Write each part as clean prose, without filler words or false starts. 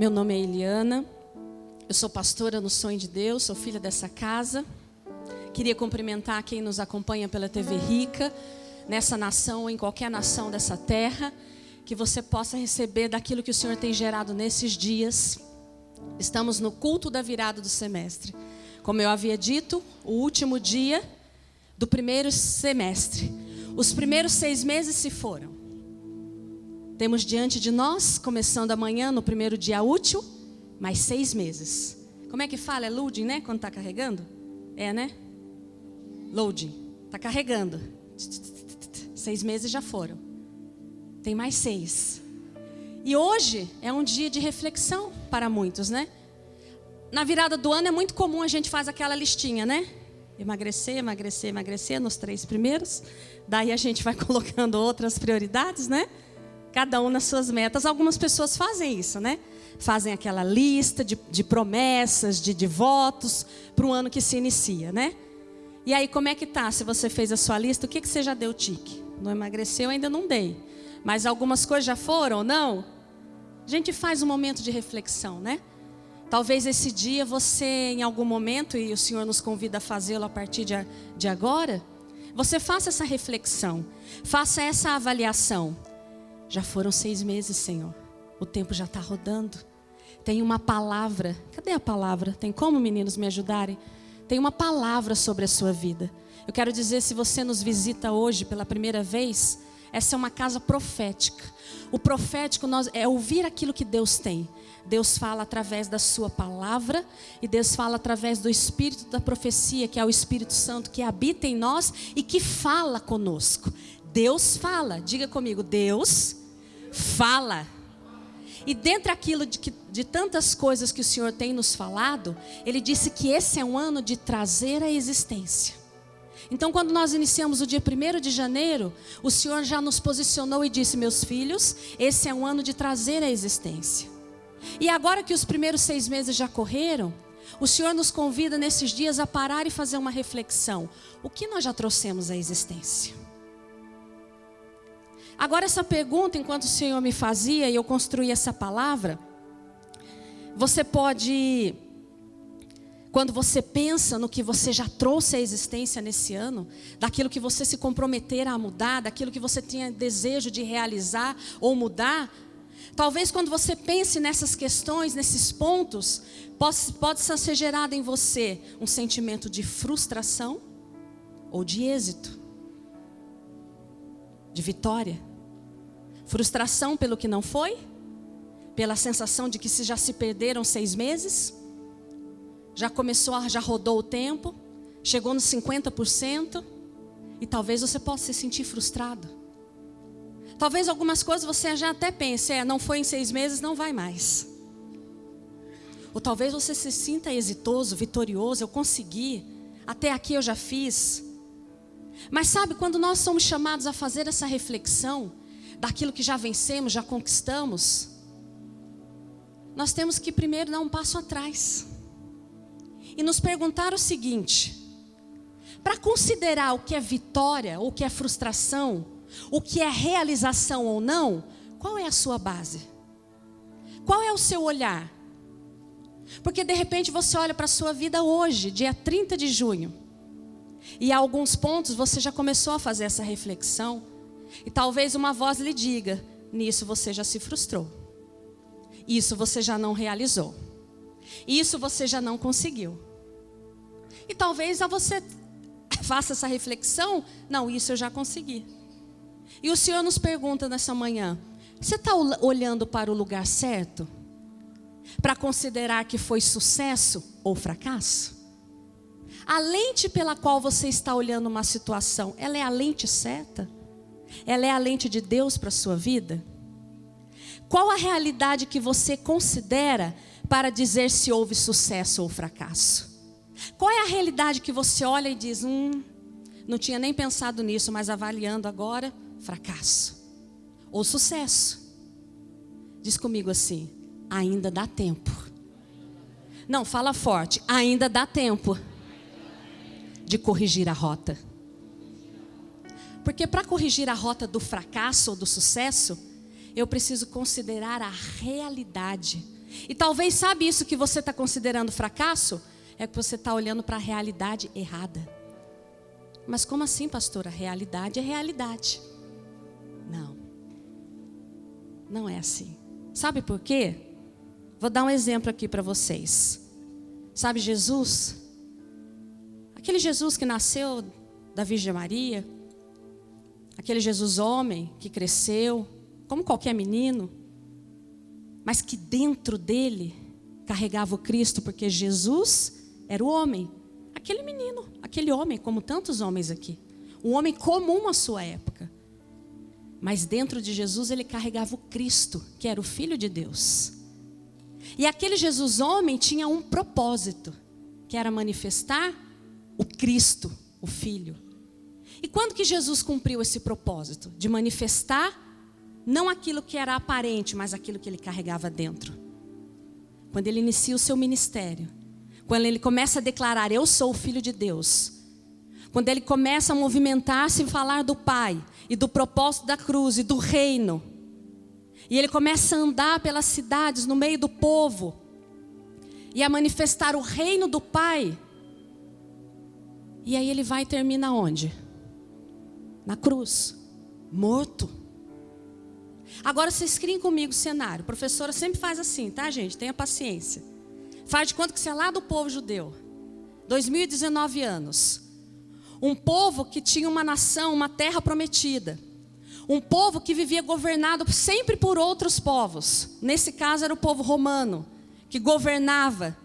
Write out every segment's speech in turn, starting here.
Meu nome é Eliana, eu sou pastora no Sonho de Deus, sou filha dessa casa. Queria cumprimentar quem nos acompanha pela TV Rica, nessa nação ou em qualquer nação dessa terra, que você possa receber daquilo que o Senhor tem gerado nesses dias. Estamos no culto da virada do semestre. Como eu havia dito, o último dia do primeiro semestre. Os primeiros 6 meses se foram. Temos diante de nós, começando amanhã, no primeiro dia útil, mais 6 meses. Como é que fala? É loading, né? Quando está carregando? É, né? Loading. Está carregando. 6 meses já foram. Tem mais 6. E hoje é um dia de reflexão para muitos, né? Na virada do ano é muito comum a gente faz aquela listinha, né? Emagrecer, emagrecer, emagrecer nos 3 primeiros. Daí a gente vai colocando outras prioridades, né? Cada um nas suas metas. Algumas pessoas fazem isso, né? Fazem aquela lista de promessas, de votos para o ano que se inicia, né? E aí como é que tá? Se você fez a sua lista, o que você já deu tique? Não emagreceu, ainda não dei. Mas algumas coisas já foram ou não? A gente faz um momento de reflexão, né? Talvez esse dia você, em algum momento, e o Senhor nos convida a fazê-lo a partir de agora, você faça essa reflexão, faça essa avaliação. Já foram 6 meses, Senhor. O tempo já está rodando. Tem uma palavra. Cadê a palavra? Tem como, meninos, me ajudarem? Tem uma palavra sobre a sua vida. Eu quero dizer, se você nos visita hoje pela primeira vez, essa é uma casa profética. O profético é ouvir aquilo que Deus tem. Deus fala através da sua palavra e Deus fala através do Espírito da profecia, que é o Espírito Santo que habita em nós e que fala conosco. Deus fala. Diga comigo, Deus fala. E dentre aquilo de tantas coisas que o Senhor tem nos falado, Ele disse que esse é um ano de trazer à existência. Então quando nós iniciamos o dia 1º de janeiro, o Senhor já nos posicionou e disse: meus filhos, esse é um ano de trazer à existência. E agora que os primeiros 6 meses já correram, o Senhor nos convida nesses dias a parar e fazer uma reflexão. O que nós já trouxemos à existência? Agora essa pergunta, enquanto o Senhor me fazia e eu construí essa palavra, você pode, quando você pensa no que você já trouxe à existência nesse ano, daquilo que você se comprometer a mudar, daquilo que você tinha desejo de realizar ou mudar, talvez quando você pense nessas questões, nesses pontos, possa ser gerado em você um sentimento de frustração ou de êxito, de vitória. Frustração pelo que não foi, pela sensação de que já se perderam 6 meses, já rodou o tempo, chegou nos 50%, e talvez você possa se sentir frustrado. Talvez algumas coisas você já até pense, não foi em 6 meses, não vai mais. Ou talvez você se sinta exitoso, vitorioso, eu consegui, até aqui eu já fiz. Mas sabe, quando nós somos chamados a fazer essa reflexão, daquilo que já vencemos, já conquistamos, nós temos que primeiro dar um passo atrás e nos perguntar o seguinte: para considerar o que é vitória ou o que é frustração, o que é realização ou não, qual é a sua base? Qual é o seu olhar? Porque de repente você olha para a sua vida hoje, dia 30 de junho, e há alguns pontos você já começou a fazer essa reflexão, e talvez uma voz lhe diga: nisso você já se frustrou, isso você já não realizou, isso você já não conseguiu. E talvez você faça essa reflexão: não, isso eu já consegui. E o Senhor nos pergunta nessa manhã: você está olhando para o lugar certo? Para considerar que foi sucesso ou fracasso? A lente pela qual você está olhando uma situação, ela é a lente certa? Ela é a lente de Deus para a sua vida? Qual a realidade que você considera para dizer se houve sucesso ou fracasso? Qual é a realidade que você olha e diz: não tinha nem pensado nisso, mas avaliando agora, fracasso ou sucesso? Diz comigo assim: ainda dá tempo. Não, fala forte: ainda dá tempo de corrigir a rota. Porque para corrigir a rota do fracasso ou do sucesso, eu preciso considerar a realidade E talvez, sabe isso que você está considerando fracasso? É que você está olhando para a realidade errada. Mas como assim, pastora? Realidade é realidade. Não. Não é assim. Sabe por quê? Vou dar um exemplo aqui para vocês. Sabe Jesus? Aquele Jesus que nasceu da Virgem Maria. Aquele Jesus homem que cresceu, como qualquer menino. Mas que dentro dele carregava o Cristo, porque Jesus era o homem. Aquele menino, aquele homem, como tantos homens aqui. Um homem comum à sua época. Mas dentro de Jesus ele carregava o Cristo, que era o Filho de Deus. E aquele Jesus homem tinha um propósito, que era manifestar o Cristo, o Filho. E quando que Jesus cumpriu esse propósito? De manifestar não aquilo que era aparente, mas aquilo que ele carregava dentro. Quando ele inicia o seu ministério. Quando ele começa a declarar, eu sou o Filho de Deus. Quando ele começa a movimentar-se e falar do Pai. E do propósito da cruz e do reino. E ele começa a andar pelas cidades, no meio do povo. E a manifestar o reino do Pai. E aí ele vai e termina onde? Na cruz. Morto. Agora vocês criem comigo o cenário. A professora sempre faz assim, tá, gente? Tenha paciência. Faz de conta que você é lá do povo judeu. 2019 anos. Um povo que tinha uma nação, uma terra prometida. Um povo que vivia governado sempre por outros povos. Nesse caso era o povo romano, que governava.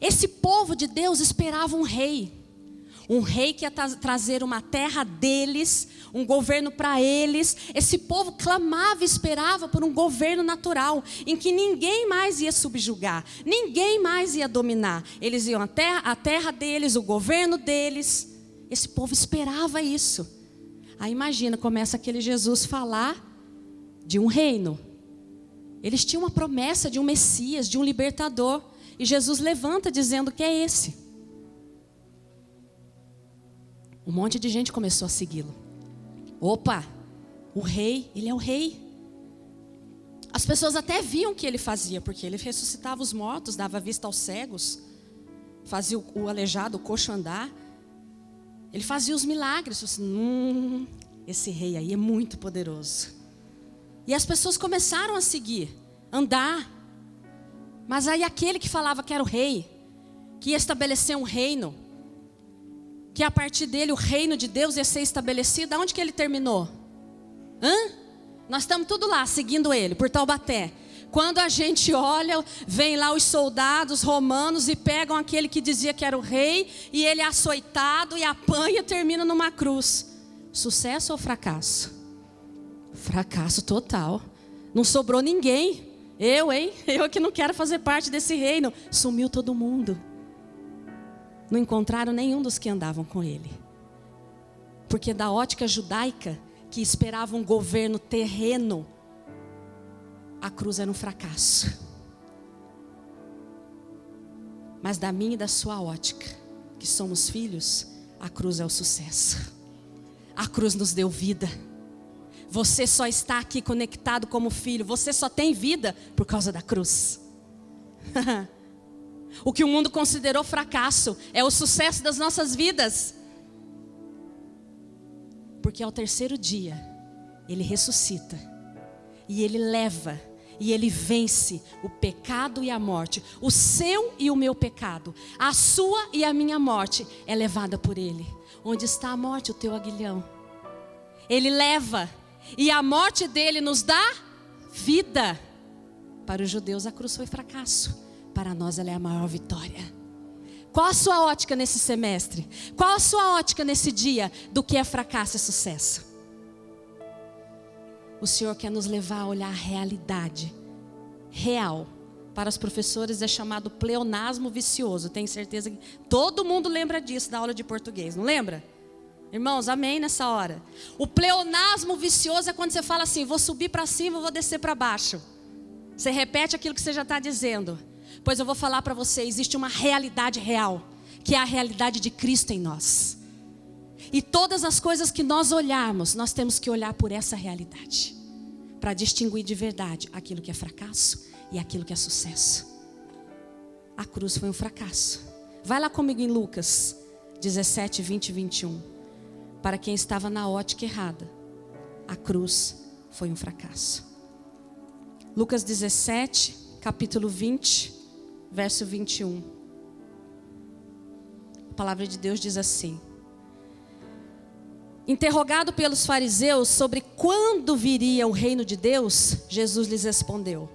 Esse povo de Deus esperava um rei. Um rei que ia trazer uma terra deles, um governo para eles. Esse povo clamava e esperava por um governo natural, em que ninguém mais ia subjugar, ninguém mais ia dominar. Eles iam a terra deles, o governo deles. Esse povo esperava isso. Aí imagina, começa aquele Jesus falar de um reino. Eles tinham uma promessa de um Messias, de um libertador. E Jesus levanta dizendo que é esse. Um monte de gente começou a segui-lo. Opa, o rei, ele é o rei. As pessoas até viam o que ele fazia, porque ele ressuscitava os mortos, dava vista aos cegos, fazia o aleijado, o coxo andar. Ele fazia os milagres. Assim, esse rei aí é muito poderoso. E as pessoas começaram a seguir, andar. Mas aí aquele que falava que era o rei, que ia estabelecer um reino, que a partir dele o reino de Deus ia ser estabelecido, aonde que ele terminou? Nós estamos tudo lá, seguindo ele, por Taubaté. Quando a gente olha, vem lá os soldados romanos e pegam aquele que dizia que era o rei, e ele é açoitado e apanha e termina numa cruz. Sucesso ou fracasso? Fracasso total. Não sobrou ninguém. Eu que não quero fazer parte desse reino. Sumiu todo mundo. Não encontraram nenhum dos que andavam com ele. Porque da ótica judaica, que esperava um governo terreno, a cruz era um fracasso. Mas da minha e da sua ótica, que somos filhos, a cruz é o sucesso. A cruz nos deu vida. Você só está aqui conectado como filho. Você só tem vida por causa da cruz. O que o mundo considerou fracasso é o sucesso das nossas vidas. Porque ao terceiro dia, ele ressuscita. E ele leva, e ele vence o pecado e a morte. O seu e o meu pecado, a sua e a minha morte é levada por ele. Onde está a morte, o teu aguilhão? Ele leva, e a morte dele nos dá vida. Para os judeus a cruz foi fracasso, para nós ela é a maior vitória. Qual a sua ótica nesse semestre? Qual a sua ótica nesse dia do que é fracasso e sucesso? O Senhor quer nos levar a olhar a realidade real. Para os professores é chamado pleonasmo vicioso. Tenho certeza que todo mundo lembra disso da aula de português, não lembra? Irmãos, amém nessa hora. O pleonasmo vicioso é quando você fala assim, vou subir para cima, vou descer para baixo. Você repete aquilo que você já está dizendo. Pois eu vou falar para você, existe uma realidade real, que é a realidade de Cristo em nós. E todas as coisas que nós olharmos, nós temos que olhar por essa realidade, para distinguir de verdade aquilo que é fracasso e aquilo que é sucesso. A cruz foi um fracasso. Vai lá comigo em Lucas 17, 20 e 21. Para quem estava na ótica errada, a cruz foi um fracasso. Lucas 17, capítulo 20, verso 21. A palavra de Deus diz assim: interrogado pelos fariseus sobre quando viria o reino de Deus, Jesus lhes respondeu: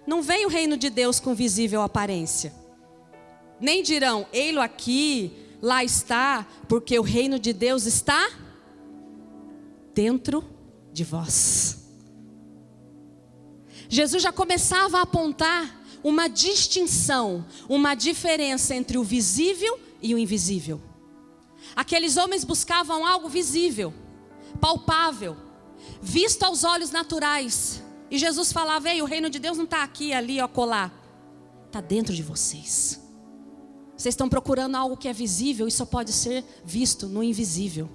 não vem o reino de Deus com visível aparência. Nem dirão, ei-lo aqui, lá está, porque o reino de Deus está dentro de vós. Jesus já começava a apontar uma distinção, uma diferença entre o visível e o invisível. Aqueles homens buscavam algo visível, palpável, visto aos olhos naturais. E Jesus falava: ei, o reino de Deus não está aqui, ali, acolá. Está dentro de vocês. Vocês estão procurando algo que é visível e só pode ser visto no invisível.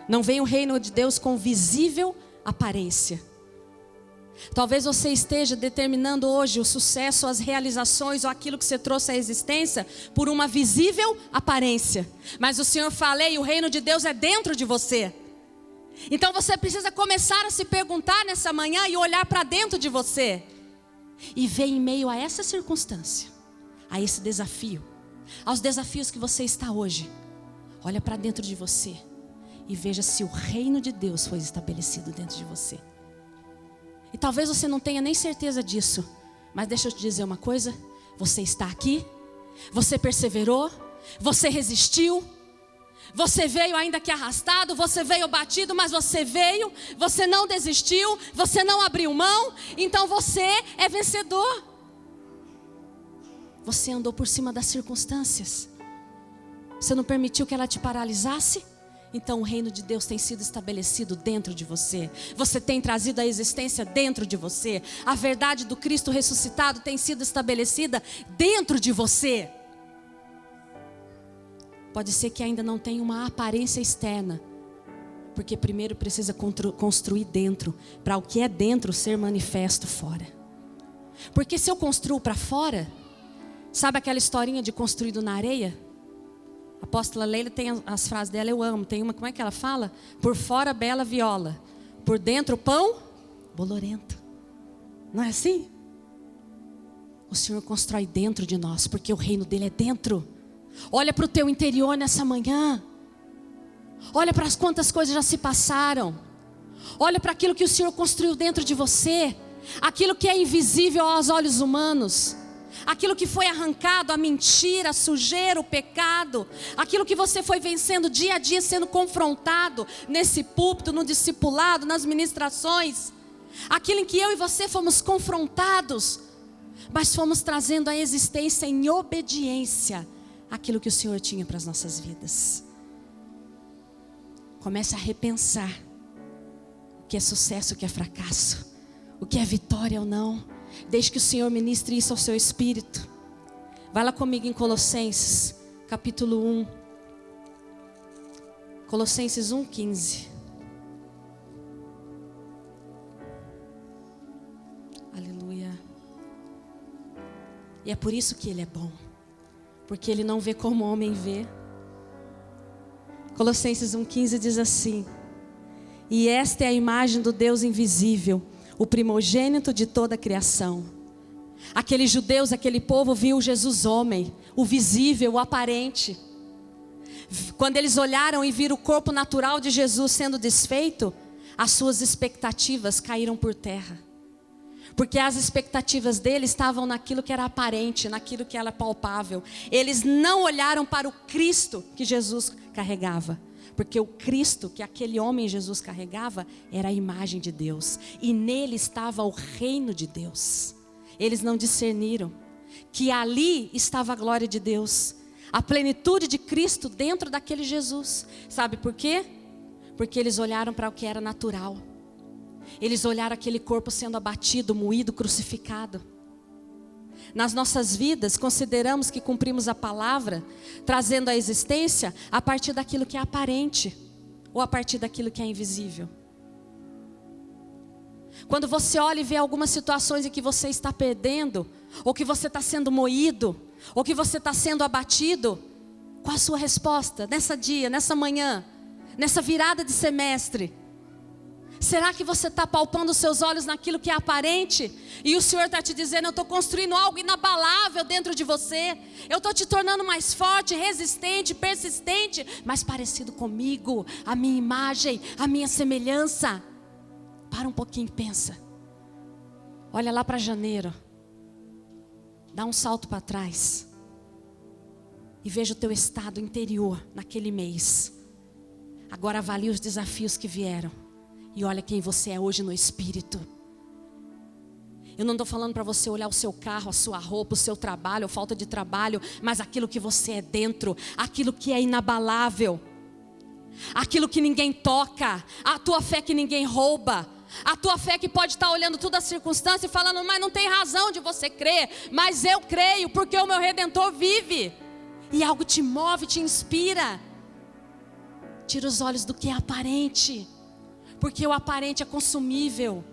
Não vem o reino de Deus com visível aparência. Talvez você esteja determinando hoje o sucesso, as realizações ou aquilo que você trouxe à existência por uma visível aparência. Mas o Senhor fala: ei, o reino de Deus é dentro de você. Então você precisa começar a se perguntar nessa manhã e olhar para dentro de você. E ver em meio a essa circunstância, a esse desafio, aos desafios que você está hoje. Olha para dentro de você e veja se o reino de Deus foi estabelecido dentro de você. E talvez você não tenha nem certeza disso, mas deixa eu te dizer uma coisa: você está aqui, você perseverou, você resistiu, você veio ainda que arrastado, você veio batido, mas você veio, você não desistiu, você não abriu mão, então você é vencedor. Você andou por cima das circunstâncias, você não permitiu que ela te paralisasse. Então o reino de Deus tem sido estabelecido dentro de você. Você tem trazido a existência dentro de você. A verdade do Cristo ressuscitado tem sido estabelecida dentro de você. Pode ser que ainda não tenha uma aparência externa, porque primeiro precisa construir dentro, para o que é dentro ser manifesto fora. Porque se eu construo para fora, sabe aquela historinha de construído na areia? A apóstola Leila tem as frases dela, eu amo. Tem uma, como é que ela fala? Por fora bela viola, por dentro pão bolorento. Não é assim? O Senhor constrói dentro de nós, porque o reino dele é dentro. Olha para o teu interior nessa manhã. Olha para as quantas coisas já se passaram. Olha para aquilo que o Senhor construiu dentro de você. Aquilo que é invisível aos olhos humanos. Aquilo que foi arrancado, a mentira, a sujeira, o pecado. Aquilo que você foi vencendo dia a dia, sendo confrontado nesse púlpito, no discipulado, nas ministrações. Aquilo em que eu e você fomos confrontados, mas fomos trazendo a existência em obediência àquilo que o Senhor tinha para as nossas vidas. Comece a repensar o que é sucesso, o que é fracasso, o que é vitória ou não. Deixe que o Senhor ministre isso ao seu espírito. Vai lá comigo em Colossenses, capítulo 1. Colossenses 1:15. Aleluia. E é por isso que Ele é bom, porque Ele não vê como o homem vê. Colossenses 1:15 diz assim: e esta é a imagem do Deus invisível, o primogênito de toda a criação. Aqueles judeus, aquele povo viu Jesus homem, o visível, o aparente. Quando eles olharam e viram o corpo natural de Jesus sendo desfeito, as suas expectativas caíram por terra. Porque as expectativas deles estavam naquilo que era aparente, naquilo que era palpável. Eles não olharam para o Cristo que Jesus carregava. Porque o Cristo que aquele homem Jesus carregava era a imagem de Deus. E nele estava o reino de Deus. Eles não discerniram que ali estava a glória de Deus. A plenitude de Cristo dentro daquele Jesus. Sabe por quê? Porque eles olharam para o que era natural. Eles olharam aquele corpo sendo abatido, moído, crucificado. Nas nossas vidas, consideramos que cumprimos a palavra, trazendo à existência a partir daquilo que é aparente, ou a partir daquilo que é invisível. Quando você olha e vê algumas situações em que você está perdendo, ou que você está sendo moído, ou que você está sendo abatido, qual a sua resposta nessa dia, nessa manhã, nessa virada de semestre? Será que você está palpando os seus olhos naquilo que é aparente? E o Senhor está te dizendo: eu estou construindo algo inabalável dentro de você. Eu estou te tornando mais forte, resistente, persistente, mais parecido comigo, a minha imagem, a minha semelhança. Para um pouquinho e pensa. Olha lá para janeiro. Dá um salto para trás. E veja o teu estado interior naquele mês. Agora avalie os desafios que vieram. E olha quem você é hoje no Espírito. Eu não estou falando para você olhar o seu carro, a sua roupa, o seu trabalho, a falta de trabalho, mas aquilo que você é dentro, aquilo que é inabalável, aquilo que ninguém toca, a tua fé que ninguém rouba, a tua fé que pode estar olhando toda a circunstância e falando: mas não tem razão de você crer, mas eu creio porque o meu Redentor vive. E algo te move, te inspira. Tira os olhos do que é aparente, porque o aparente é consumível.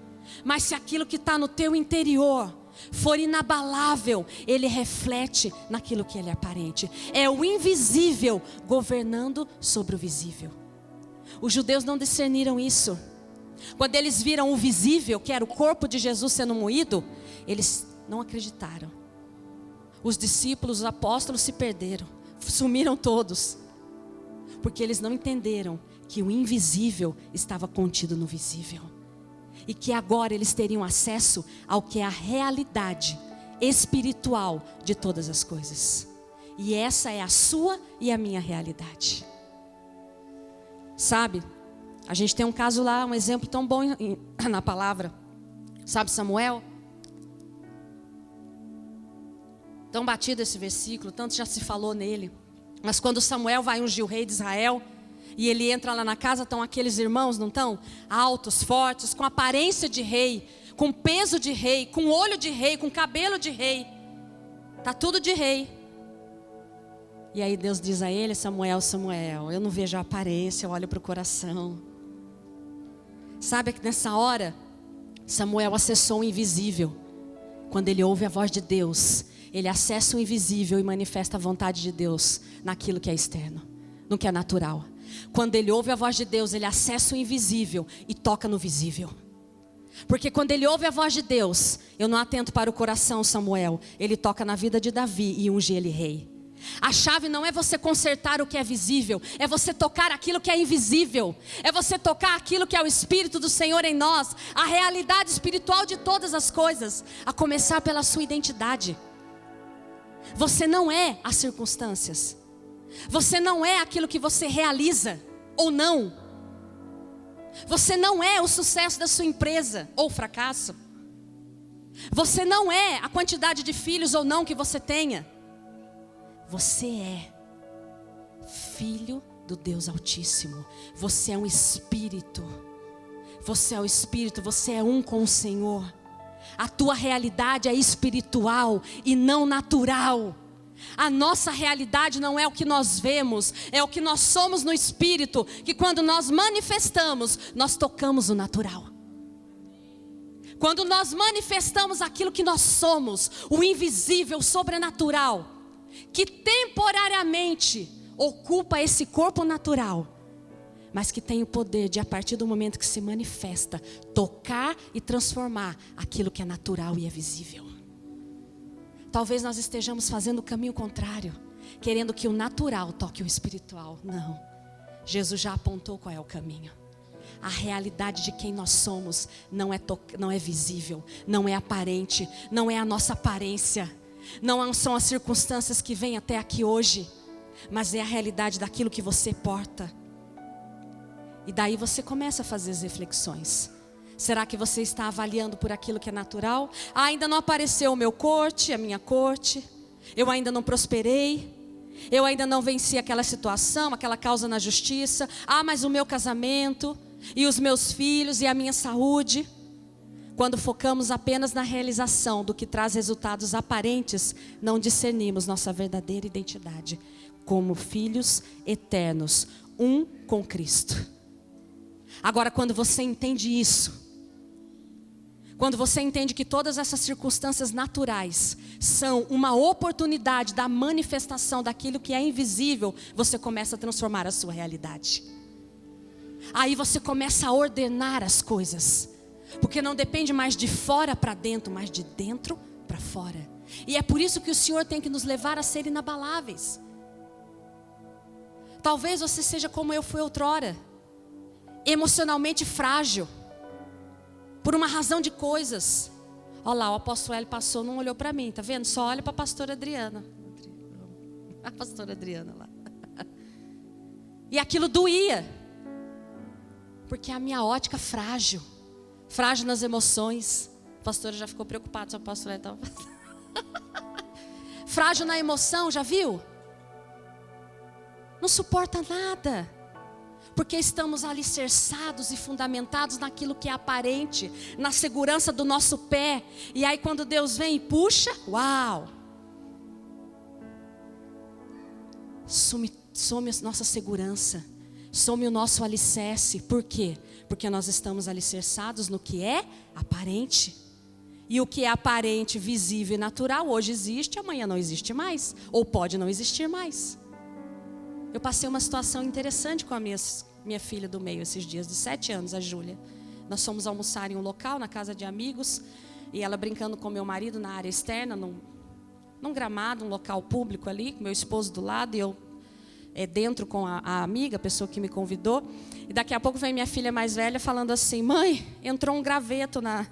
Mas se aquilo que está no teu interior for inabalável, ele reflete naquilo que ele é aparente. É o invisível governando sobre o visível. Os judeus não discerniram isso. Quando eles viram o visível, que era o corpo de Jesus sendo moído, eles não acreditaram. Os discípulos, os apóstolos se perderam, sumiram todos, porque eles não entenderam que o invisível estava contido no visível. E que agora eles teriam acesso ao que é a realidade espiritual de todas as coisas. E essa é a sua e a minha realidade. Sabe, a gente tem um caso lá, um exemplo tão bom na palavra. Sabe Samuel? Tão batido esse versículo, tanto já se falou nele. Mas quando Samuel vai ungir o rei de Israel, e ele entra lá na casa, estão aqueles irmãos, não estão? Altos, fortes, com aparência de rei, com peso de rei, com olho de rei, com cabelo de rei. Está tudo de rei. E aí Deus diz a ele: Samuel, Samuel, eu não vejo a aparência, eu olho para o coração. Sabe que nessa hora, Samuel acessou o invisível. Quando ele ouve a voz de Deus, ele acessa o invisível e manifesta a vontade de Deus naquilo que é externo, no que é natural. Quando ele ouve a voz de Deus, ele acessa o invisível e toca no visível. Porque quando ele ouve a voz de Deus, eu não atento para o coração, Samuel, ele toca na vida de Davi e unge ele rei. A chave não é você consertar o que é visível, é você tocar aquilo que é invisível, é você tocar aquilo que é o Espírito do Senhor em nós, a realidade espiritual de todas as coisas, a começar pela sua identidade. Você não é as circunstâncias, você não é aquilo que você realiza ou não, você não é o sucesso da sua empresa ou o fracasso, você não é a quantidade de filhos ou não que você tenha. Você é filho do Deus Altíssimo. Você é um espírito. Você é o espírito, você é um com o Senhor. A tua realidade é espiritual e não natural. A nossa realidade não é o que nós vemos, é o que nós somos no espírito, que quando nós manifestamos, nós tocamos o natural. Quando nós manifestamos aquilo que nós somos, o invisível, o sobrenatural, que temporariamente ocupa esse corpo natural, mas que tem o poder de, a partir do momento que se manifesta, tocar e transformar aquilo que é natural e é visível. Talvez nós estejamos fazendo o caminho contrário, querendo que o natural toque o espiritual. Não, Jesus já apontou qual é o caminho. A realidade de quem nós somos não é visível, não é aparente, não é a nossa aparência, não são as circunstâncias que vêm até aqui hoje, mas é a realidade daquilo que você porta. E daí você começa a fazer as reflexões. Será que você está avaliando por aquilo que é natural? Ainda não apareceu o meu corte, a minha corte. Eu ainda não prosperei. Eu ainda não venci aquela situação, aquela causa na justiça. Mas o meu casamento, e os meus filhos, e a minha saúde. Quando focamos apenas na realização do que traz resultados aparentes, não discernimos nossa verdadeira identidade como filhos eternos, um com Cristo. Agora, quando você entende isso, Quando você entende que todas essas circunstâncias naturais são uma oportunidade da manifestação daquilo que é invisível, você começa a transformar a sua realidade. Aí você começa a ordenar as coisas, porque não depende mais de fora para dentro, mas de dentro para fora. E é por isso que o Senhor tem que nos levar a ser inabaláveis. Talvez você seja como eu fui outrora, emocionalmente frágil, por uma razão de coisas. Olha lá, o apóstolo Hélio passou, não olhou para mim, tá vendo? Só olha para a pastora Adriana. A pastora Adriana lá. E aquilo doía, porque a minha ótica frágil nas emoções. A pastora já ficou preocupada, se o apóstolo Hélio estava... Frágil na emoção, já viu? Não suporta nada. Porque estamos alicerçados e fundamentados naquilo que é aparente, na segurança do nosso pé. E aí quando Deus vem e puxa, uau! Some a nossa segurança, some o nosso alicerce. Por quê? Porque nós estamos alicerçados no que é aparente. E o que é aparente, visível e natural, hoje existe, amanhã não existe mais. Ou pode não existir mais. Eu passei uma situação interessante com a minha filha do meio esses dias, de 7 anos, a Júlia. Nós fomos almoçar em um local, na casa de amigos, e ela brincando com meu marido na área externa, num gramado, um local público ali, com meu esposo do lado, e eu dentro com a amiga, a pessoa que me convidou. E daqui a pouco vem minha filha mais velha falando assim: mãe, entrou um graveto na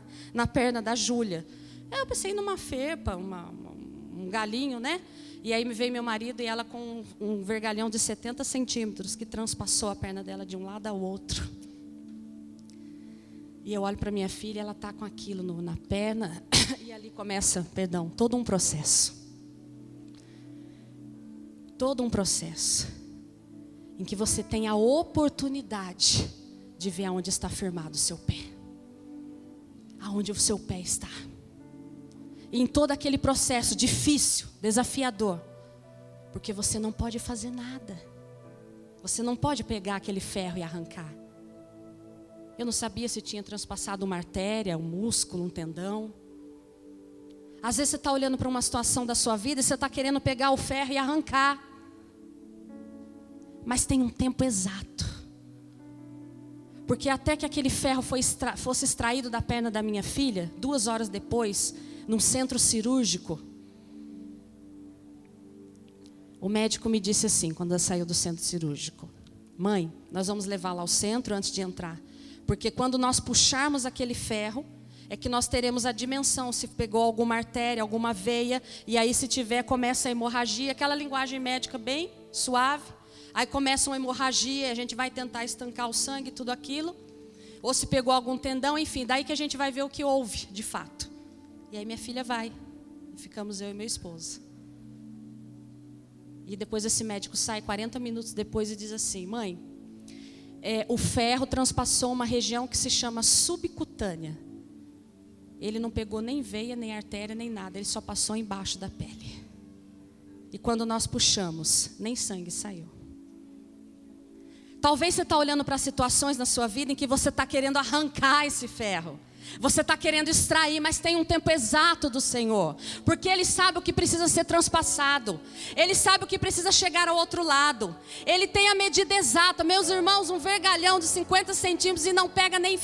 perna da Júlia. Eu pensei numa ferpa, um galinho, né? E aí me veio meu marido e ela com um vergalhão de 70 centímetros que transpassou a perna dela de um lado ao outro. E eu olho para minha filha, ela está com aquilo na perna. E ali começa, todo um processo. Todo um processo. Em que você tem a oportunidade de ver aonde está firmado o seu pé. Aonde o seu pé está. E em todo aquele processo difícil, desafiador, porque você não pode fazer nada. Você não pode pegar aquele ferro e arrancar. Eu não sabia se tinha transpassado uma artéria, um músculo, um tendão. Às vezes você está olhando para uma situação da sua vida e você está querendo pegar o ferro e arrancar. Mas tem um tempo exato. Porque até que aquele ferro fosse extraído da perna da minha filha, 2 horas depois, num centro cirúrgico, o médico me disse assim, quando ela saiu do centro cirúrgico: mãe, nós vamos levá-la ao centro antes de entrar, porque quando nós puxarmos aquele ferro, é que nós teremos a dimensão, se pegou alguma artéria, alguma veia, e aí se tiver, começa a hemorragia, aquela linguagem médica bem suave, aí começa uma hemorragia, a gente vai tentar estancar o sangue, tudo aquilo, ou se pegou algum tendão, enfim, daí que a gente vai ver o que houve, de fato. E aí minha filha vai, ficamos eu e meu esposo. E depois esse médico sai 40 minutos depois e diz assim: mãe, o ferro transpassou uma região que se chama subcutânea. Ele não pegou nem veia, nem artéria, nem nada, ele só passou embaixo da pele. E quando nós puxamos, nem sangue saiu. Talvez você está olhando para situações na sua vida em que você está querendo arrancar esse ferro. Você está querendo extrair, mas tem um tempo exato do Senhor. Porque Ele sabe o que precisa ser transpassado. Ele sabe o que precisa chegar ao outro lado. Ele tem a medida exata. Meus irmãos, um vergalhão de 50 centímetros e não pega nem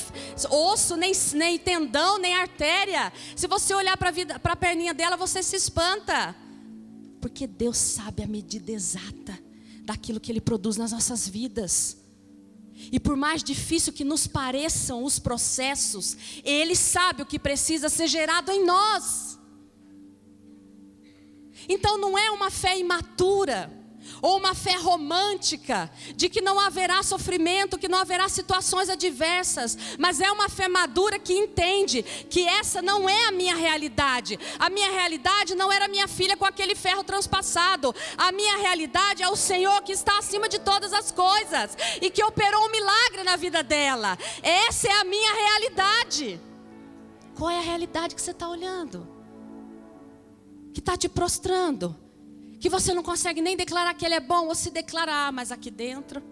osso, nem tendão, nem artéria. Se você olhar para a perninha dela, você se espanta. Porque Deus sabe a medida exata daquilo que Ele produz nas nossas vidas. E por mais difícil que nos pareçam os processos, Ele sabe o que precisa ser gerado em nós. Então não é uma fé imatura, ou uma fé romântica, de que não haverá sofrimento, que não haverá situações adversas, mas é uma fé madura que entende que essa não é a minha realidade. A minha realidade não era minha filha com aquele ferro transpassado. A minha realidade é o Senhor que está acima de todas as coisas e que operou um milagre na vida dela. Essa é a minha realidade. Qual é a realidade que você está olhando? Que está te prostrando? Que você não consegue nem declarar que Ele é bom, ou se declarar, mas aqui dentro,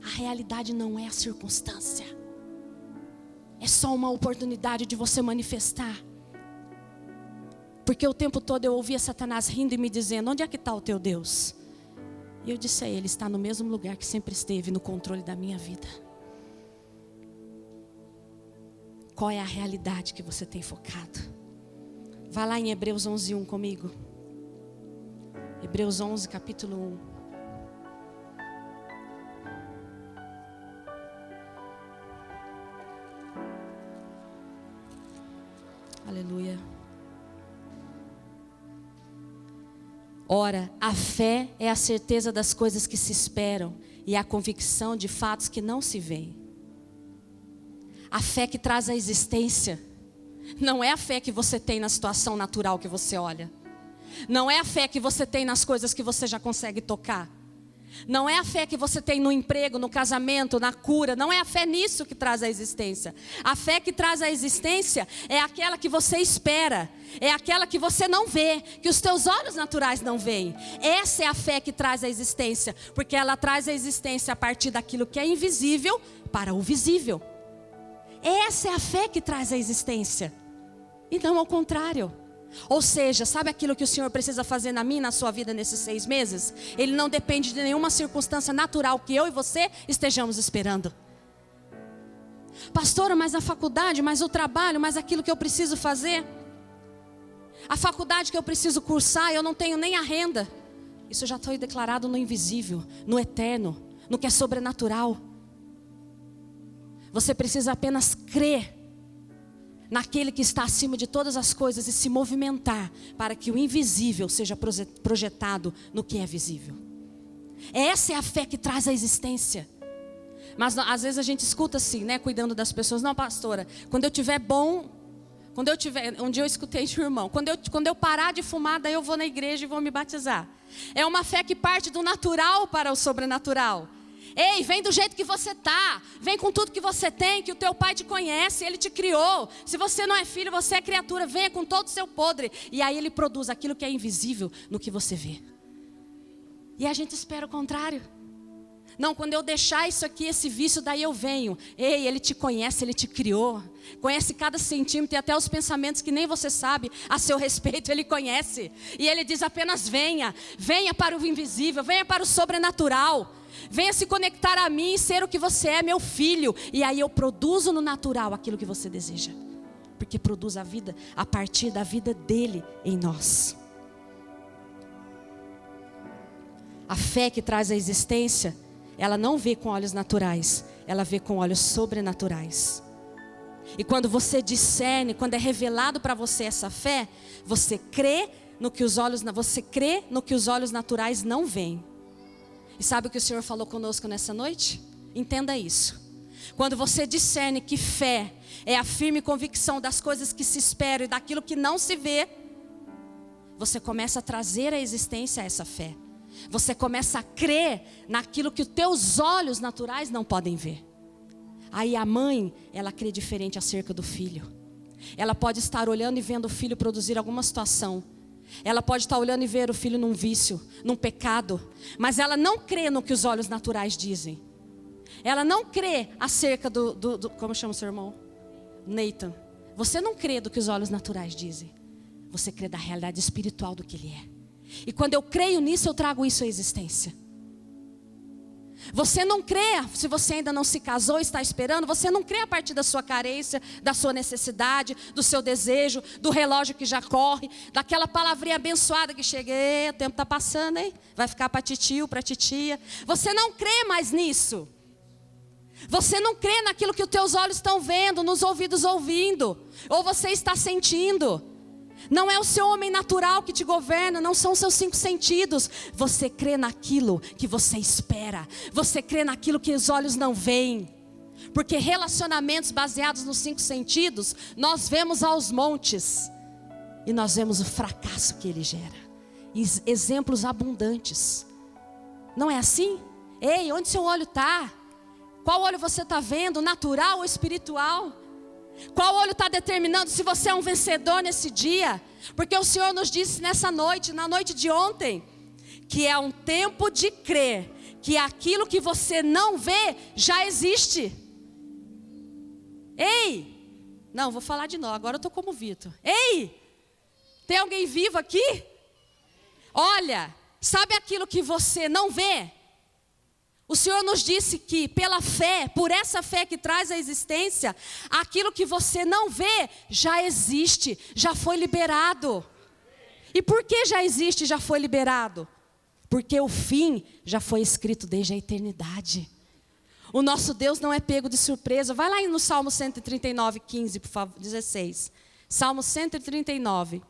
a realidade não é a circunstância. é só uma oportunidade de você manifestar. Porque o tempo todo eu ouvia Satanás rindo e me dizendo: onde é que está o teu Deus? E eu disse a ele: está no mesmo lugar que sempre esteve, no controle da minha vida. Qual é a realidade que você tem focado? Vá lá em Hebreus 11:1 comigo. Hebreus 11, capítulo 1. Aleluia. Ora, a fé é a certeza das coisas que se esperam e a convicção de fatos que não se veem. A fé que traz a existência não é a fé que você tem na situação natural que você olha. Não é a fé que você tem nas coisas que você já consegue tocar. Não é a fé que você tem no emprego, no casamento, na cura. Não é a fé nisso que traz a existência. A fé que traz a existência é aquela que você espera. É aquela que você não vê, que os teus olhos naturais não veem. Essa é a fé que traz a existência. Porque ela traz a existência a partir daquilo que é invisível para o visível. Essa é a fé que traz a existência. E não ao contrário. Ou seja, sabe aquilo que o Senhor precisa fazer na minha e na sua vida nesses 6 meses? Ele não depende de nenhuma circunstância natural que eu e você estejamos esperando. Pastora, mas a faculdade, mas o trabalho, mas aquilo que eu preciso fazer. A faculdade que eu preciso cursar, eu não tenho nem a renda. Isso já foi declarado no invisível, no eterno, no que é sobrenatural. Você precisa apenas crer naquele que está acima de todas as coisas e se movimentar para que o invisível seja projetado no que é visível. Essa é a fé que traz a existência. Mas às vezes a gente escuta assim, né, cuidando das pessoas: não, pastora, quando eu tiver bom, um dia eu escutei de um irmão, quando eu parar de fumar, daí eu vou na igreja e vou me batizar. É uma fé que parte do natural para o sobrenatural. Ei, vem do jeito que você está. Vem com tudo que você tem, que o teu pai te conhece, ele te criou. Se você não é filho, você é criatura. Venha com todo o seu podre. E aí ele produz aquilo que é invisível no que você vê. E a gente espera o contrário. Não, quando eu deixar isso aqui, esse vício, daí eu venho. Ei, ele te conhece, ele te criou. Conhece cada centímetro e até os pensamentos que nem você sabe a seu respeito, ele conhece. E ele diz apenas: venha. Venha para o invisível, venha para o sobrenatural. Venha se conectar a mim e ser o que você é, meu filho. E aí eu produzo no natural aquilo que você deseja. Porque produz a vida a partir da vida dele em nós. A fé que traz a existência, ela não vê com olhos naturais, ela vê com olhos sobrenaturais. E quando você discerne, quando é revelado para você essa fé, você crê no que os olhos naturais não veem. E sabe o que o Senhor falou conosco nessa noite? Entenda isso. Quando você discerne que fé é a firme convicção das coisas que se esperam e daquilo que não se vê, você começa a trazer à existência essa fé. Você começa a crer naquilo que os teus olhos naturais não podem ver. Aí a mãe, ela crê diferente acerca do filho. Ela pode estar olhando e vendo o filho produzir alguma situação. Ela pode estar olhando e ver o filho num vício, num pecado. Mas ela não crê no que os olhos naturais dizem. Ela não crê acerca como chama o seu irmão? Nathan. Você não crê do que os olhos naturais dizem. Você crê da realidade espiritual do que ele é. E quando eu creio nisso, eu trago isso à existência. Você não crê, se você ainda não se casou e está esperando, você não crê a partir da sua carência, da sua necessidade, do seu desejo, do relógio que já corre, daquela palavrinha abençoada que chega: o tempo está passando, hein? Vai ficar para titio, para titia. Você não crê mais nisso. Você não crê naquilo que os teus olhos estão vendo, nos ouvidos ouvindo, ou você está sentindo. Não é o seu homem natural que te governa, não são os seus 5 sentidos. Você crê naquilo que você espera. Você crê naquilo que os olhos não veem. Porque relacionamentos baseados nos 5 sentidos, nós vemos aos montes. E nós vemos o fracasso que ele gera. Exemplos abundantes. Não é assim? Ei, onde seu olho está? Qual olho você está vendo? Natural ou espiritual? Qual olho está determinando se você é um vencedor nesse dia? Porque o Senhor nos disse nessa noite, na noite de ontem, que é um tempo de crer que aquilo que você não vê já existe. Ei! Não, vou falar de novo, agora eu estou como Vitor. Ei! Tem alguém vivo aqui? Olha, sabe aquilo que você não vê? O Senhor nos disse que pela fé, por essa fé que traz a existência, aquilo que você não vê já existe, já foi liberado. E por que já existe e já foi liberado? Porque o fim já foi escrito desde a eternidade. O nosso Deus não é pego de surpresa. Vai lá no Salmo 139, 15, por favor, 16. Salmo 139.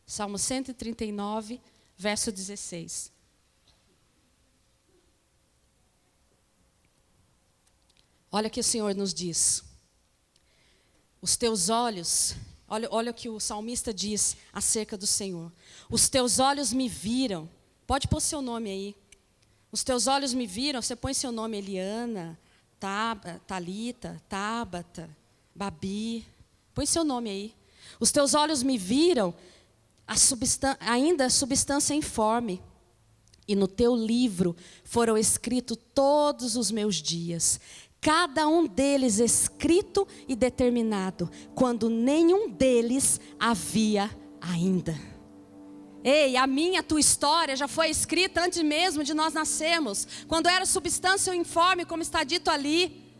Salmo 139, verso 16. Olha o que o Senhor nos diz. Os teus olhos, olha o que o salmista diz acerca do Senhor. Os teus olhos me viram. Pode pôr seu nome aí. Os teus olhos me viram. Você põe seu nome Eliana, Talita, Tabata, Babi. Põe seu nome aí. Os teus olhos me viram. Ainda a substância informe, e no teu livro foram escritos todos os meus dias, cada um deles escrito e determinado, quando nenhum deles havia ainda. Ei, a minha, a tua história já foi escrita antes mesmo de nós nascermos, quando era substância informe, como está dito ali.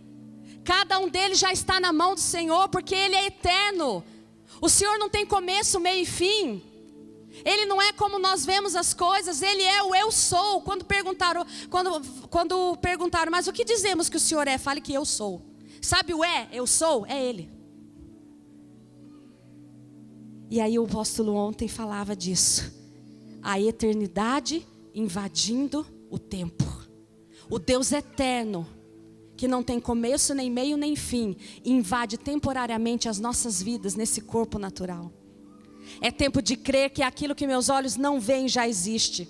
Cada um deles já está na mão do Senhor, porque Ele é eterno. O Senhor não tem começo, meio e fim. Ele não é como nós vemos as coisas, Ele é o eu sou. Quando perguntaram, mas o que dizemos que o Senhor é? Fale que eu sou. Sabe o eu sou? É Ele. E aí o apóstolo ontem falava disso. A eternidade invadindo o tempo. O Deus eterno, que não tem começo, nem meio, nem fim, invade temporariamente as nossas vidas nesse corpo natural. É tempo de crer que aquilo que meus olhos não veem já existe.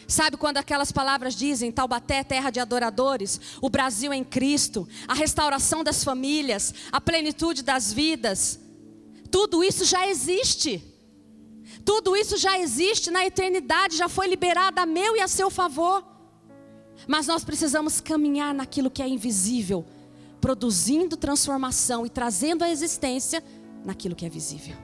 Sabe quando aquelas palavras dizem, Taubaté, terra de adoradores, o Brasil em Cristo, a restauração das famílias, a plenitude das vidas, tudo isso já existe. Tudo isso já existe na eternidade, já foi liberado a meu e a seu favor. Mas nós precisamos caminhar naquilo que é invisível, produzindo transformação e trazendo a existência naquilo que é visível.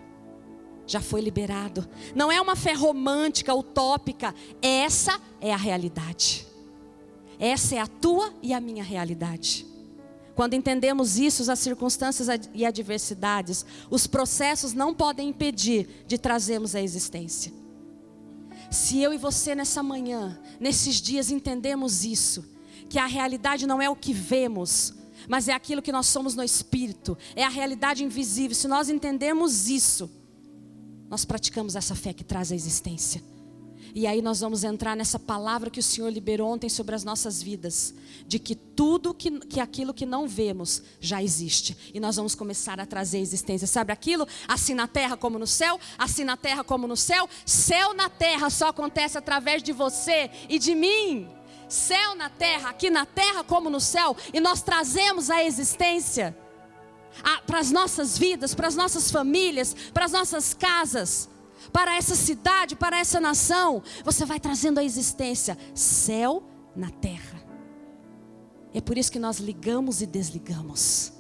Já foi liberado. Não é uma fé romântica, utópica. Essa é a realidade. Essa é a tua e a minha realidade. Quando entendemos isso, as circunstâncias e adversidades, os processos não podem impedir de trazermos a existência. Se eu e você nessa manhã, nesses dias entendemos isso, que a realidade não é o que vemos, mas é aquilo que nós somos no Espírito, é a realidade invisível. Se nós entendermos isso, nós praticamos essa fé que traz a existência. E aí nós vamos entrar nessa palavra que o Senhor liberou ontem sobre as nossas vidas, de que tudo que aquilo que não vemos já existe, e nós vamos começar a trazer a existência. Sabe aquilo? Assim na terra como no céu, assim na terra como no céu. Céu na terra só acontece através de você e de mim. Céu na terra, aqui na terra como no céu, e nós trazemos a existência para as nossas vidas, para as nossas famílias, para as nossas casas, para essa cidade, para essa nação. Você vai trazendo a existência, céu na terra. É por isso que nós ligamos e desligamos.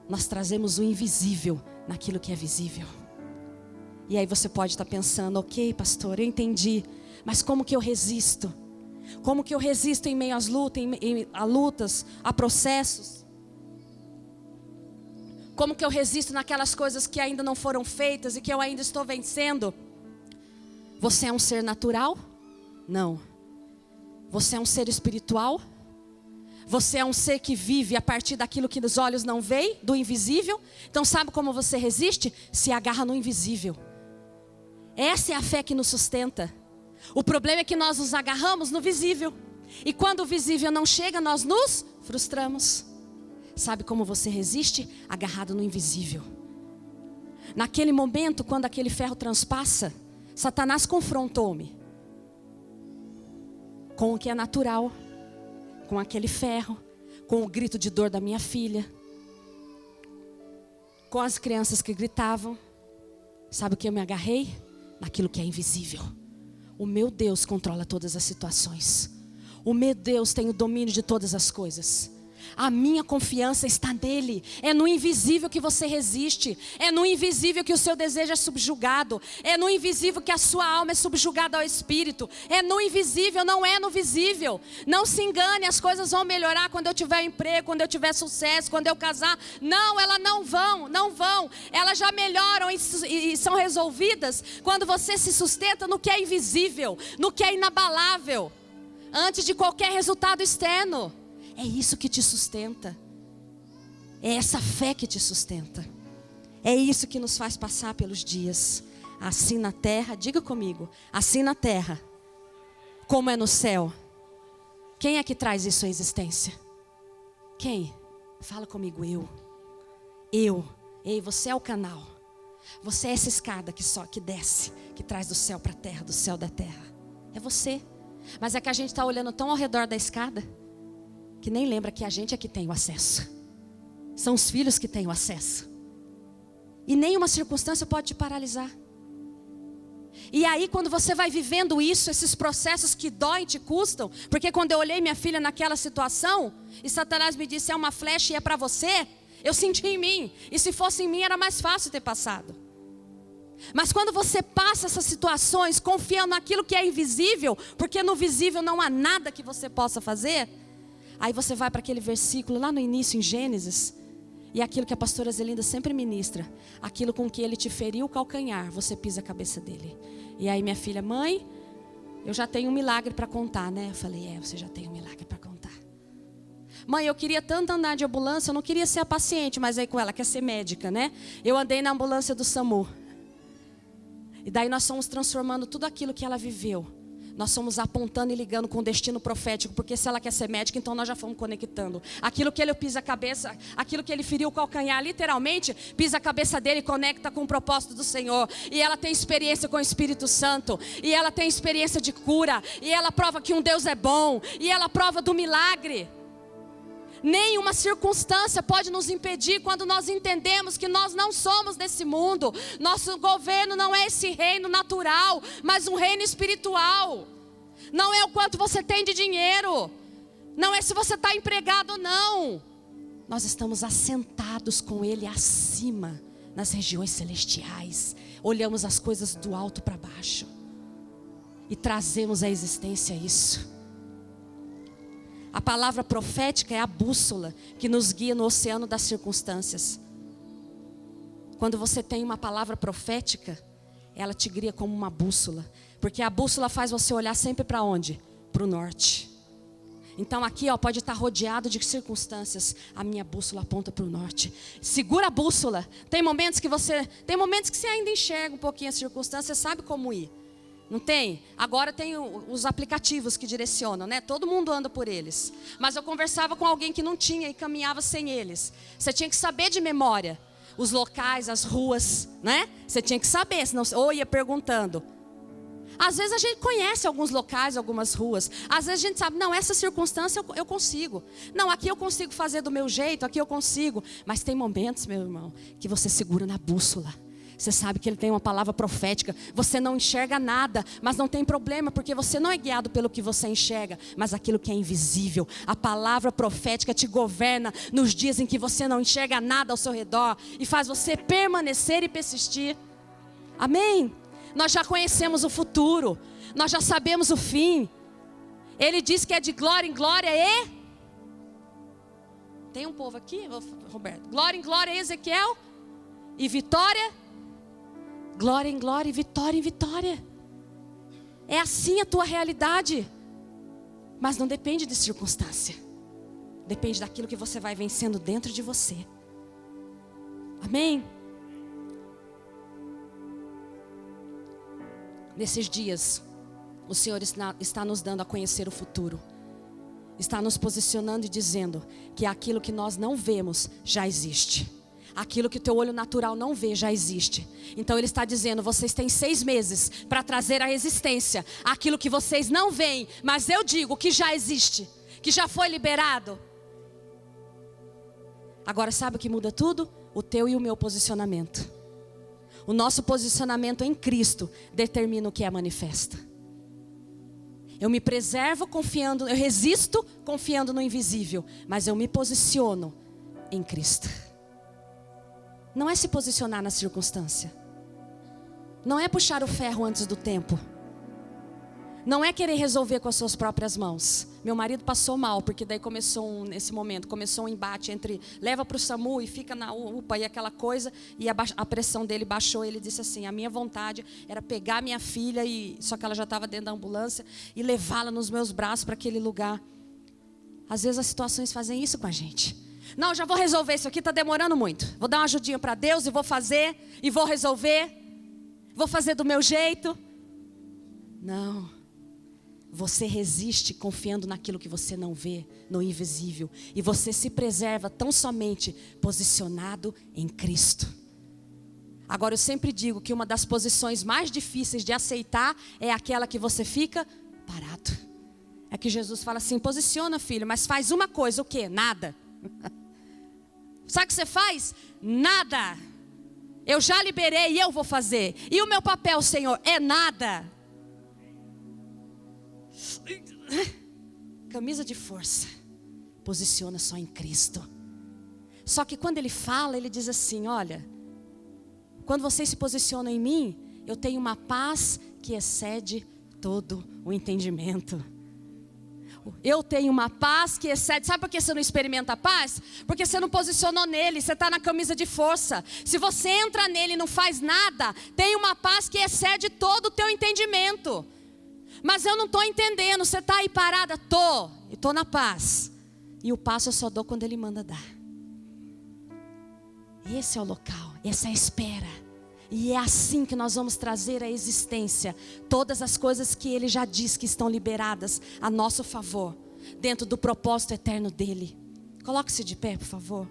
Nós trazemos o invisível naquilo que é visível. E aí você pode estar pensando, ok, pastor, eu entendi, mas como que eu resisto? Como que eu resisto em meio às lutas, a lutas, a processos? Como que eu resisto naquelas coisas que ainda não foram feitas e que eu ainda estou vencendo? Você é um ser natural? Não. Você é um ser espiritual? Você é um ser que vive a partir daquilo que os olhos não veem, do invisível? Então sabe como você resiste? Se agarra no invisível. Essa é a fé que nos sustenta. O problema é que nós nos agarramos no visível. E quando o visível não chega, nós nos frustramos. Sabe como você resiste? Agarrado no invisível. Naquele momento, quando aquele ferro transpassa, Satanás confrontou-me com o que é natural, com aquele ferro, com o grito de dor da minha filha, com as crianças que gritavam. Sabe o que eu me agarrei? Naquilo que é invisível. O meu Deus controla todas as situações. O meu Deus tem o domínio de todas as coisas. A minha confiança está nele. É no invisível que você resiste. É no invisível que o seu desejo é subjugado. É no invisível que a sua alma é subjugada ao Espírito. É no invisível, não é no visível. Não se engane, as coisas vão melhorar quando eu tiver emprego, quando eu tiver sucesso, quando eu casar. Não, elas não vão. Elas já melhoram e são resolvidas quando você se sustenta no que é invisível, no que é inabalável, antes de qualquer resultado externo. É isso que te sustenta. É essa fé que te sustenta. É isso que nos faz passar pelos dias. Assim na terra, diga comigo, assim na terra, como é no céu. Quem é que traz isso à existência? Quem? Fala comigo, eu. Ei, você é o canal. Você é essa escada que desce, que traz do céu para a terra, do céu da terra. É você. Mas é que a gente está olhando tão ao redor da escada, que nem lembra que a gente é que tem o acesso. São os filhos que têm o acesso. E nenhuma circunstância pode te paralisar. E aí quando você vai vivendo isso, esses processos que doem e te custam, porque quando eu olhei minha filha naquela situação, e Satanás me disse, é uma flecha e é para você, eu senti em mim. E se fosse em mim era mais fácil ter passado. Mas quando você passa essas situações confiando naquilo que é invisível, porque no visível não há nada que você possa fazer, aí você vai para aquele versículo lá no início em Gênesis, e aquilo que a pastora Zelinda sempre ministra, aquilo com que ele te feriu o calcanhar, você pisa a cabeça dele. E aí minha filha, mãe, eu já tenho um milagre para contar, né? Eu falei, você já tem um milagre para contar. Mãe, eu queria tanto andar de ambulância, eu não queria ser a paciente, mas aí com ela quer ser médica, né? Eu andei na ambulância do SAMU. E daí nós fomos transformando tudo aquilo que ela viveu. Nós fomos apontando e ligando com o destino profético, porque se ela quer ser médica, então nós já fomos conectando. Aquilo que ele pisa a cabeça, aquilo que ele feriu o calcanhar, literalmente, pisa a cabeça dele e conecta com o propósito do Senhor. E ela tem experiência com o Espírito Santo, e ela tem experiência de cura, e ela prova que um Deus é bom, e ela prova do milagre. Nenhuma circunstância pode nos impedir quando nós entendemos que nós não somos desse mundo. Nosso governo não é esse reino natural, mas um reino espiritual. Não é o quanto você tem de dinheiro. Não é se você está empregado ou não. Nós estamos assentados com Ele acima, nas regiões celestiais. Olhamos as coisas do alto para baixo e trazemos à existência isso. A palavra profética é a bússola que nos guia no oceano das circunstâncias. Quando você tem uma palavra profética, ela te guia como uma bússola. Porque a bússola faz você olhar sempre para onde? Para o norte. Então aqui pode estar rodeado de circunstâncias. A minha bússola aponta para o norte. Segura a bússola. Tem momentos que você ainda enxerga um pouquinho a circunstância, você sabe como ir. Não tem? Agora tem os aplicativos que direcionam, né? Todo mundo anda por eles. Mas eu conversava com alguém que não tinha e caminhava sem eles. Você tinha que saber de memória os locais, as ruas, né? Você tinha que saber, senão ou ia perguntando. Às vezes a gente conhece alguns locais, algumas ruas. Às vezes a gente sabe, não, essa circunstância eu consigo. Não, aqui eu consigo fazer do meu jeito, aqui eu consigo. Mas tem momentos, meu irmão, que você segura na bússola. Você sabe que ele tem uma palavra profética. Você não enxerga nada, mas não tem problema, porque você não é guiado pelo que você enxerga, mas aquilo que é invisível. A palavra profética te governa nos dias em que você não enxerga nada ao seu redor e faz você permanecer e persistir. Amém? Nós já conhecemos o futuro, nós já sabemos o fim. Ele diz que é de glória em glória e... Tem um povo aqui, Roberto. Glória em glória, Ezequiel. E vitória... Glória em glória e vitória em vitória. É assim a tua realidade. Mas não depende de circunstância. Depende daquilo que você vai vencendo dentro de você. Amém? Nesses dias, o Senhor está nos dando a conhecer o futuro. Está nos posicionando e dizendo que aquilo que nós não vemos já existe. Aquilo que o teu olho natural não vê já existe. Então ele está dizendo, vocês têm 6 meses para trazer à existência aquilo que vocês não veem, mas eu digo que já existe, que já foi liberado. Agora sabe o que muda tudo? O teu e o meu posicionamento. O nosso posicionamento em Cristo determina o que é manifesto. Eu me preservo confiando, eu resisto confiando no invisível, mas eu me posiciono em Cristo. Não é se posicionar na circunstância. Não é puxar o ferro antes do tempo. Não é querer resolver com as suas próprias mãos. Meu marido passou mal, porque daí nesse momento, começou um embate entre leva para o SAMU e fica na UPA e aquela coisa, e a pressão dele baixou. Ele disse assim, a minha vontade era pegar minha filha, só que ela já estava dentro da ambulância, e levá-la nos meus braços para aquele lugar. Às vezes as situações fazem isso com a gente. Não, já vou resolver isso aqui, está demorando muito. Vou dar uma ajudinha para Deus e vou fazer, e vou resolver. Vou fazer do meu jeito. Não. Você resiste confiando naquilo que você não vê, no invisível. E você se preserva tão somente posicionado em Cristo. Agora eu sempre digo que uma das posições mais difíceis de aceitar é aquela que você fica parado. É que Jesus fala assim, posiciona, filho, mas faz uma coisa, o quê? Nada. Sabe o que você faz? Nada. Eu já liberei e eu vou fazer. E o meu papel, Senhor, é nada. Camisa de força. Posiciona só em Cristo. Só que quando ele fala, ele diz assim, olha, quando vocês se posicionam em mim, eu tenho uma paz que excede todo o entendimento. Eu tenho uma paz que excede. Sabe por que você não experimenta a paz? Porque você não posicionou nele, você está na camisa de força. Se você entra nele e não faz nada, tem uma paz que excede todo o teu entendimento. Mas eu não estou entendendo, você está aí parada? Estou na paz. E o passo eu só dou quando ele manda dar. Esse é o local, essa é a espera. E é assim que nós vamos trazer à existência todas as coisas que ele já diz que estão liberadas a nosso favor, dentro do propósito eterno dele. Coloque-se de pé, por favor.